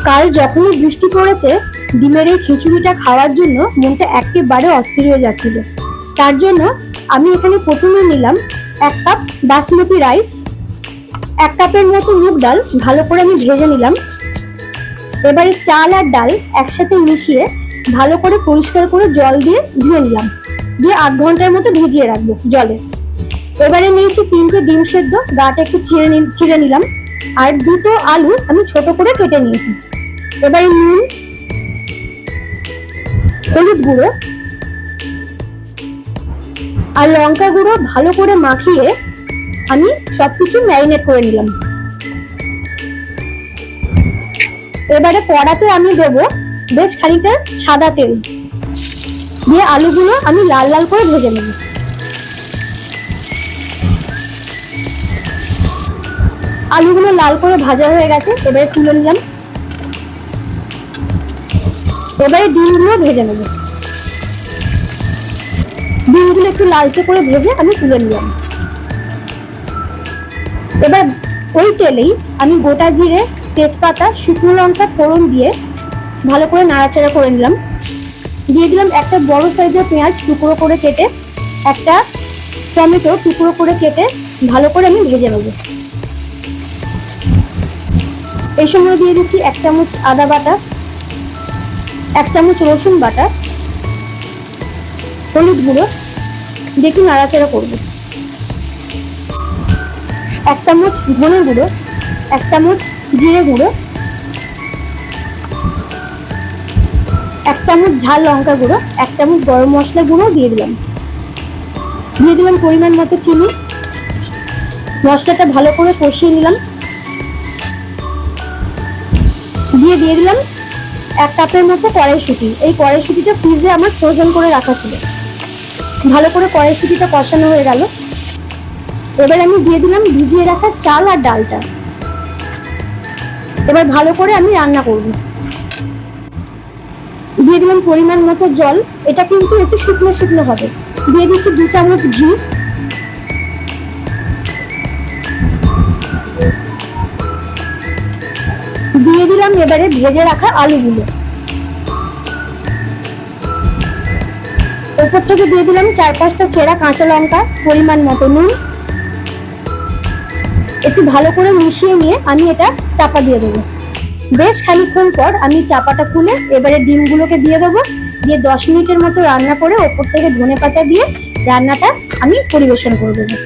কাল যখনই বৃষ্টি পড়েছে, ডিমের এই খিচুড়িটা খাওয়ার জন্য মনটা একেবারে অস্থির হয়ে যাচ্ছিল। তার জন্য আমি এখানে প্রথমে নিলাম 1 কাপ বাসমতি রাইস, 1 কাপের মতো মুগ ডাল ভালো করে আমি ভেজে নিলাম। এবারে চাল আর ডাল একসাথে মিশিয়ে ভালো করে পরিষ্কার করে জল দিয়ে ধুয়ে নিলাম, দিয়ে 8 ঘন্টার মতো ভিজিয়ে রাখবো জলে। এবারে নিয়েছি 3টে ডিম সেদ্ধ, গাটা একটু চিড়ে নিলাম, আর 2টো আলু আমি ছোট করে কেটে নিয়েছি। এবারে নুন, হলুদ গুঁড়ো আর লঙ্কা গুঁড়ো ভালো করে মাখিয়ে আমি সবকিছু ম্যারিনেট করে নিলাম। এবারে কড়াতে আমি দেবো বেশ খানিকটা সাদা তেল, দিয়ে আলুগুলো আমি লাল লাল করে ভেজে নেব। আলুগুলো লাল করে ভাজা হয়ে গেছে, এবারে তুলে নিলাম। এবারে ডিমগুলো ভেজে নেব। ডিমগুলো একটু লালচে করে ভেজে আমি তুলে নিলাম। এবার ওই তেলেই আমি গোটা জিরে, তেজপাতা, শুকনো লঙ্কা ফোড়ন দিয়ে ভালো করে নাড়াচাড়া করে নিলাম। দিয়ে দিলাম একটা বড় সাইজের পেঁয়াজ টুকরো করে কেটে, একটা টমেটো টুকরো করে কেটে ভালো করে আমি ভেজে নেব। এই সময় দিয়ে দিচ্ছি 1 চামচ আদা বাটা, 1 চামচ রসুন বাটা, হলুদ গুঁড়ো দেখি নাড়াচাড়া করব, 1 চামচ ধনে গুঁড়ো, 1 চামচ জিরে গুঁড়ো, 1 চামচ ঝাল লঙ্কা গুঁড়ো, 1 চামচ গরম মশলা গুঁড়ো দিয়ে দিলাম। দিয়ে দিলাম পরিমাণ মতো চিনি। মশলাটা ভালো করে কষিয়ে নিলাম। দিয়ে দিলাম 1 কাপের মতো কড়াইশুঁটি। এই কড়াইশুঁটিটা ফ্রিজে আমার ফ্রোজেন করে রাখা ছিল। ভালো করে কড়াইশুঁটিটা কষানো হয়ে গেল। এবার আমি দিয়ে দিলাম ভিজিয়ে রাখা চাল আর ডালটা। এবার ভালো করে আমি রান্না করব। দিয়ে দিলাম পরিমাণ মতো জল, এটা কিন্তু একটু শুকনো শুকনো হবে। দিয়ে দিচ্ছি 2 চামচ ঘি। দিয়ে দিলাম এবারে ভেজে রাখা আলুগুলো। উপর থেকে দিয়ে দিলাম 4-5টা ছেঁড়া কাঁচা লঙ্কা, পরিমাণ মতো নুন। একটু ভালো করে মিশিয়ে নিয়ে আমি এটা চাপা দিয়ে দেবো। বেশ খানিকক্ষণ পর আমি চাপাটা খুলে এবারে ডিমগুলোকে দিয়ে দেবো। দিয়ে 10 মিনিটের মতো রান্না করে ওপর থেকে ধনেপাতা দিয়ে রান্নাটা আমি পরিবেশন করে দেবো।